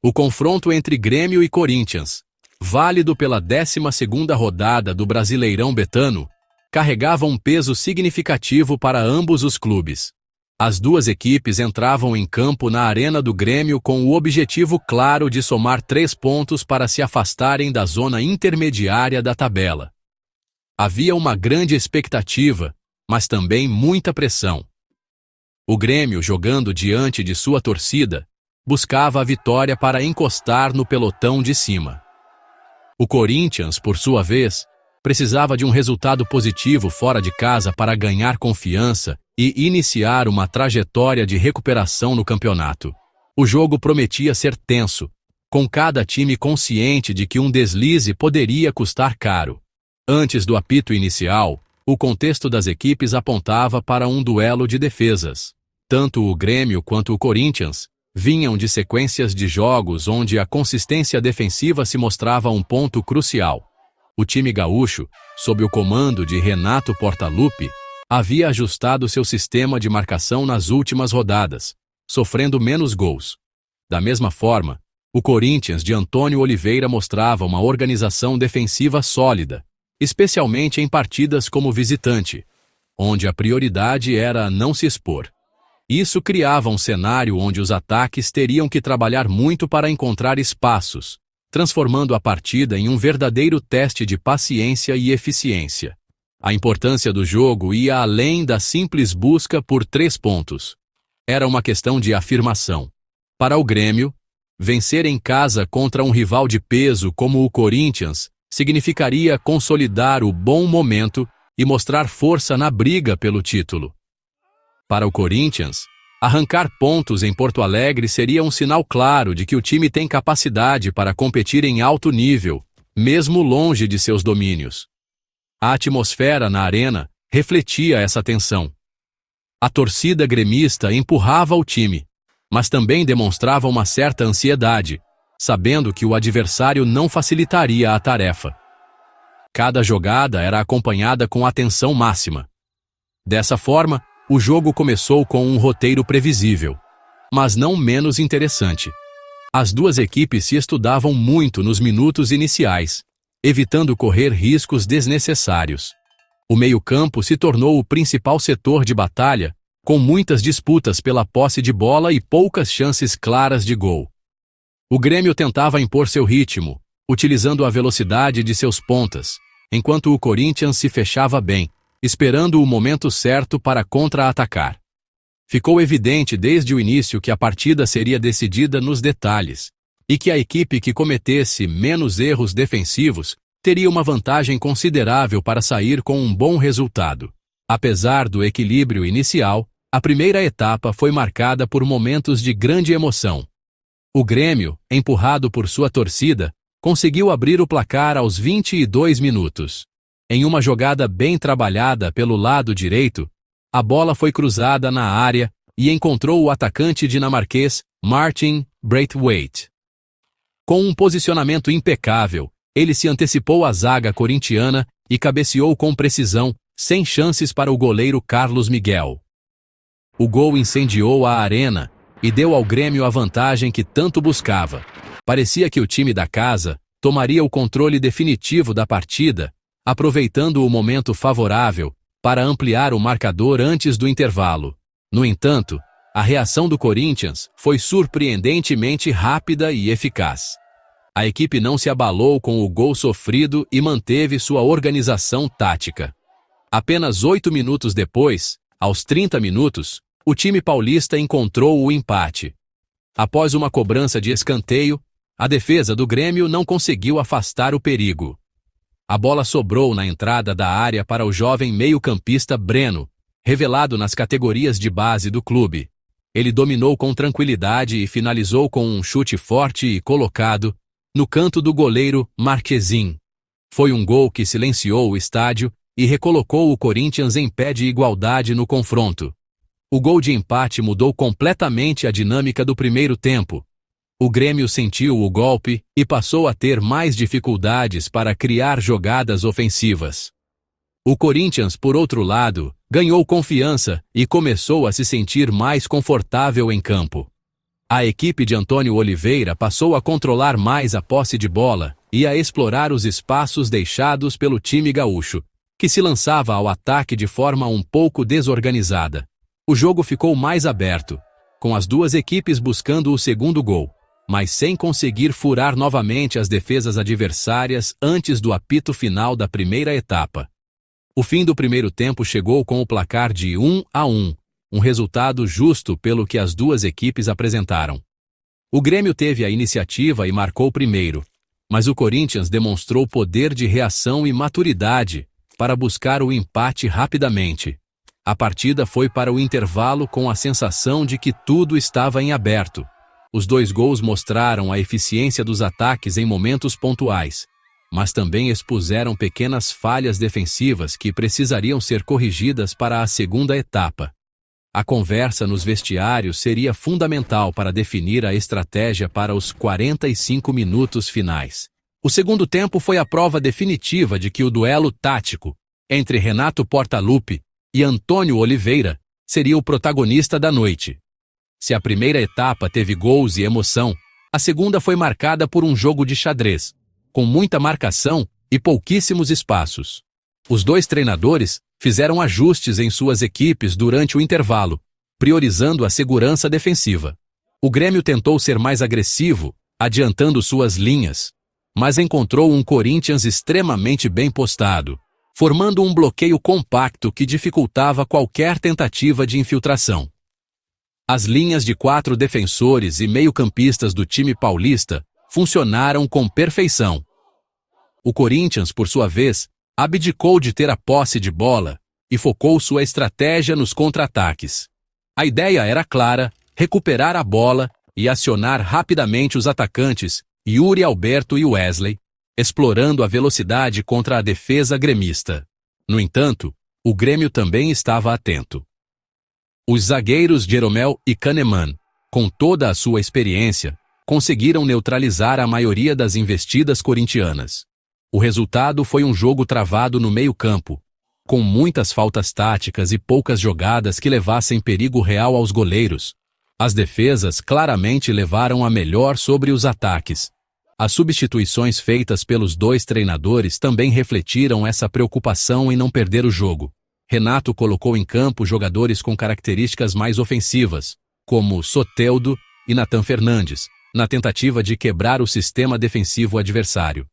O confronto entre Grêmio e Corinthians, válido pela 12ª rodada do Brasileirão Betano, carregava um peso significativo para ambos os clubes. As duas equipes entravam em campo na Arena do Grêmio com o objetivo claro de somar 3 pontos para se afastarem da zona intermediária da tabela. Havia uma grande expectativa, mas também muita pressão. O Grêmio, jogando diante de sua torcida, buscava a vitória para encostar no pelotão de cima. O Corinthians, por sua vez, precisava de um resultado positivo fora de casa para ganhar confiança e iniciar uma trajetória de recuperação no campeonato. O jogo prometia ser tenso, com cada time consciente de que um deslize poderia custar caro. Antes do apito inicial, o contexto das equipes apontava para um duelo de defesas. Tanto o Grêmio quanto o Corinthians vinham de sequências de jogos onde a consistência defensiva se mostrava um ponto crucial. O time gaúcho, sob o comando de Renato Portaluppi, havia ajustado seu sistema de marcação nas últimas rodadas, sofrendo menos gols. Da mesma forma, o Corinthians de Antônio Oliveira mostrava uma organização defensiva sólida, especialmente em partidas como visitante, onde a prioridade era não se expor. Isso criava um cenário onde os ataques teriam que trabalhar muito para encontrar espaços, transformando a partida em um verdadeiro teste de paciência e eficiência. A importância do jogo ia além da simples busca por 3 pontos. Era uma questão de afirmação. Para o Grêmio, vencer em casa contra um rival de peso como o Corinthians significaria consolidar o bom momento e mostrar força na briga pelo título. Para o Corinthians, arrancar pontos em Porto Alegre seria um sinal claro de que o time tem capacidade para competir em alto nível, mesmo longe de seus domínios. A atmosfera na arena refletia essa tensão. A torcida gremista empurrava o time, mas também demonstrava uma certa ansiedade, sabendo que o adversário não facilitaria a tarefa. Cada jogada era acompanhada com atenção máxima. Dessa forma, o jogo começou com um roteiro previsível, mas não menos interessante. As duas equipes se estudavam muito nos minutos iniciais, evitando correr riscos desnecessários. O meio-campo se tornou o principal setor de batalha, com muitas disputas pela posse de bola e poucas chances claras de gol. O Grêmio tentava impor seu ritmo, utilizando a velocidade de seus pontas, enquanto o Corinthians se fechava bem, esperando o momento certo para contra-atacar. Ficou evidente desde o início que a partida seria decidida nos detalhes, e que a equipe que cometesse menos erros defensivos teria uma vantagem considerável para sair com um bom resultado. Apesar do equilíbrio inicial, a primeira etapa foi marcada por momentos de grande emoção. O Grêmio, empurrado por sua torcida, conseguiu abrir o placar aos 22 minutos. Em uma jogada bem trabalhada pelo lado direito, a bola foi cruzada na área e encontrou o atacante dinamarquês Martin Braithwaite. Com um posicionamento impecável, ele se antecipou à zaga corintiana e cabeceou com precisão, sem chances para o goleiro Carlos Miguel. O gol incendiou a arena e deu ao Grêmio a vantagem que tanto buscava. Parecia que o time da casa tomaria o controle definitivo da partida, aproveitando o momento favorável para ampliar o marcador antes do intervalo. No entanto, a reação do Corinthians foi surpreendentemente rápida e eficaz. A equipe não se abalou com o gol sofrido e manteve sua organização tática. Apenas 8 minutos depois, aos 30 minutos, o time paulista encontrou o empate. Após uma cobrança de escanteio, a defesa do Grêmio não conseguiu afastar o perigo. A bola sobrou na entrada da área para o jovem meio-campista Breno, revelado nas categorias de base do clube. Ele dominou com tranquilidade e finalizou com um chute forte e colocado no canto do goleiro Marquezin. Foi um gol que silenciou o estádio e recolocou o Corinthians em pé de igualdade no confronto. O gol de empate mudou completamente a dinâmica do primeiro tempo. O Grêmio sentiu o golpe e passou a ter mais dificuldades para criar jogadas ofensivas. O Corinthians, por outro lado, ganhou confiança e começou a se sentir mais confortável em campo. A equipe de Antônio Oliveira passou a controlar mais a posse de bola e a explorar os espaços deixados pelo time gaúcho, que se lançava ao ataque de forma um pouco desorganizada. O jogo ficou mais aberto, com as duas equipes buscando o segundo gol, mas sem conseguir furar novamente as defesas adversárias antes do apito final da primeira etapa. O fim do primeiro tempo chegou com o placar de 1-1, um resultado justo pelo que as duas equipes apresentaram. O Grêmio teve a iniciativa e marcou primeiro, mas o Corinthians demonstrou poder de reação e maturidade para buscar o empate rapidamente. A partida foi para o intervalo com a sensação de que tudo estava em aberto. Os dois gols mostraram a eficiência dos ataques em momentos pontuais, mas também expuseram pequenas falhas defensivas que precisariam ser corrigidas para a segunda etapa. A conversa nos vestiários seria fundamental para definir a estratégia para os 45 minutos finais. O segundo tempo foi a prova definitiva de que o duelo tático entre Renato Portaluppi e Antônio Oliveira seria o protagonista da noite. Se a primeira etapa teve gols e emoção, a segunda foi marcada por um jogo de xadrez, com muita marcação e pouquíssimos espaços. Os dois treinadores fizeram ajustes em suas equipes durante o intervalo, priorizando a segurança defensiva. O Grêmio tentou ser mais agressivo, adiantando suas linhas, mas encontrou um Corinthians extremamente bem postado, formando um bloqueio compacto que dificultava qualquer tentativa de infiltração. As linhas de 4 defensores e meio-campistas do time paulista funcionaram com perfeição. O Corinthians, por sua vez, abdicou de ter a posse de bola e focou sua estratégia nos contra-ataques. A ideia era clara: recuperar a bola e acionar rapidamente os atacantes Yuri Alberto e Wesley, explorando a velocidade contra a defesa gremista. No entanto, o Grêmio também estava atento. Os zagueiros Jeromel e Kahneman, com toda a sua experiência, conseguiram neutralizar a maioria das investidas corintianas. O resultado foi um jogo travado no meio-campo, com muitas faltas táticas e poucas jogadas que levassem perigo real aos goleiros. As defesas claramente levaram a melhor sobre os ataques. As substituições feitas pelos dois treinadores também refletiram essa preocupação em não perder o jogo. Renato colocou em campo jogadores com características mais ofensivas, como Soteldo e Nathan Fernandes, na tentativa de quebrar o sistema defensivo adversário.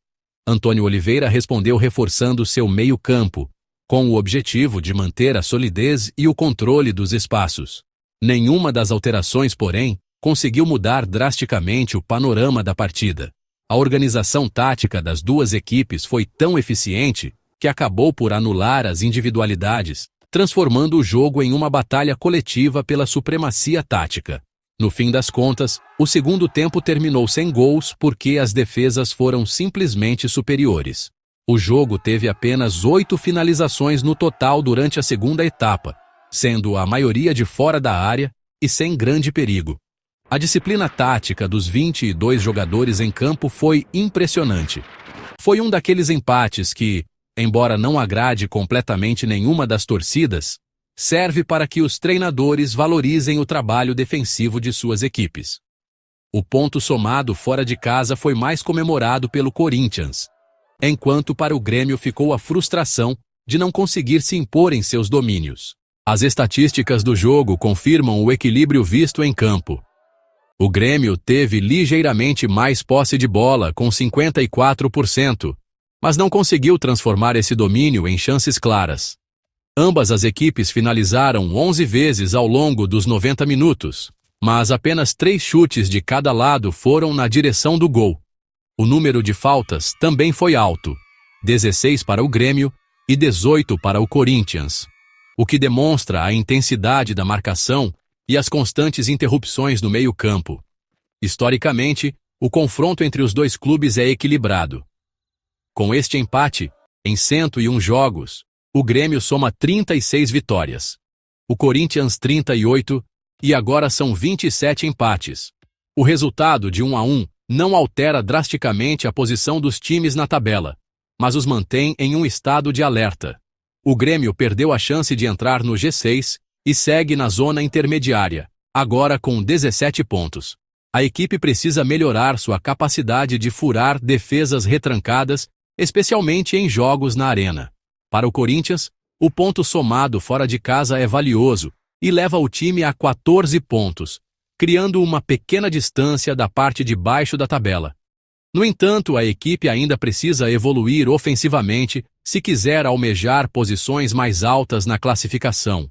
Antônio Oliveira respondeu reforçando seu meio-campo, com o objetivo de manter a solidez e o controle dos espaços. Nenhuma das alterações, porém, conseguiu mudar drasticamente o panorama da partida. A organização tática das duas equipes foi tão eficiente que acabou por anular as individualidades, transformando o jogo em uma batalha coletiva pela supremacia tática. No fim das contas, o segundo tempo terminou sem gols porque as defesas foram simplesmente superiores. O jogo teve apenas 8 finalizações no total durante a segunda etapa, sendo a maioria de fora da área e sem grande perigo. A disciplina tática dos 22 jogadores em campo foi impressionante. Foi um daqueles empates que, embora não agrade completamente nenhuma das torcidas, serve para que os treinadores valorizem o trabalho defensivo de suas equipes. O ponto somado fora de casa foi mais comemorado pelo Corinthians, enquanto para o Grêmio ficou a frustração de não conseguir se impor em seus domínios. As estatísticas do jogo confirmam o equilíbrio visto em campo. O Grêmio teve ligeiramente mais posse de bola, com 54%, mas não conseguiu transformar esse domínio em chances claras. Ambas as equipes finalizaram 11 vezes ao longo dos 90 minutos, mas apenas 3 chutes de cada lado foram na direção do gol. O número de faltas também foi alto, 16 para o Grêmio e 18 para o Corinthians, o que demonstra a intensidade da marcação e as constantes interrupções no meio-campo. Historicamente, o confronto entre os dois clubes é equilibrado. Com este empate, em 101 jogos, o Grêmio soma 36 vitórias, o Corinthians 38, e agora são 27 empates. O resultado de 1-1 não altera drasticamente a posição dos times na tabela, mas os mantém em um estado de alerta. O Grêmio perdeu a chance de entrar no G6 e segue na zona intermediária, agora com 17 pontos. A equipe precisa melhorar sua capacidade de furar defesas retrancadas, especialmente em jogos na arena. Para o Corinthians, o ponto somado fora de casa é valioso e leva o time a 14 pontos, criando uma pequena distância da parte de baixo da tabela. No entanto, a equipe ainda precisa evoluir ofensivamente se quiser almejar posições mais altas na classificação.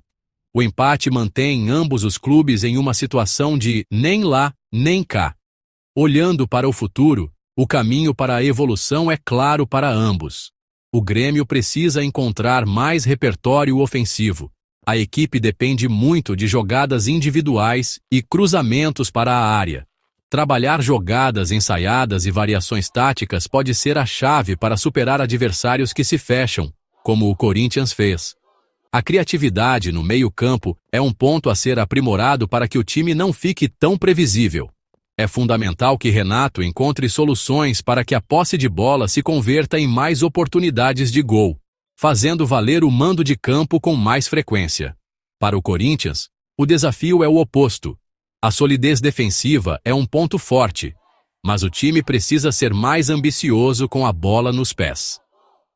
O empate mantém ambos os clubes em uma situação de nem lá, nem cá. Olhando para o futuro, o caminho para a evolução é claro para ambos. O Grêmio precisa encontrar mais repertório ofensivo. A equipe depende muito de jogadas individuais e cruzamentos para a área. Trabalhar jogadas ensaiadas e variações táticas pode ser a chave para superar adversários que se fecham, como o Corinthians fez. A criatividade no meio-campo é um ponto a ser aprimorado para que o time não fique tão previsível. É fundamental que Renato encontre soluções para que a posse de bola se converta em mais oportunidades de gol, fazendo valer o mando de campo com mais frequência. Para o Corinthians, o desafio é o oposto. A solidez defensiva é um ponto forte, mas o time precisa ser mais ambicioso com a bola nos pés.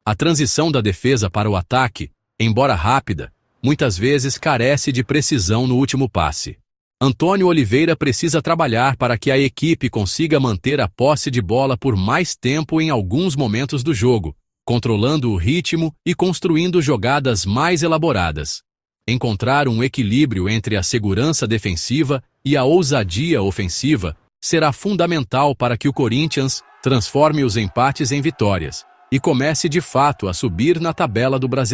A transição da defesa para o ataque, embora rápida, muitas vezes carece de precisão no último passe. Antônio Oliveira precisa trabalhar para que a equipe consiga manter a posse de bola por mais tempo em alguns momentos do jogo, controlando o ritmo e construindo jogadas mais elaboradas. Encontrar um equilíbrio entre a segurança defensiva e a ousadia ofensiva será fundamental para que o Corinthians transforme os empates em vitórias e comece de fato a subir na tabela do Brasileirão.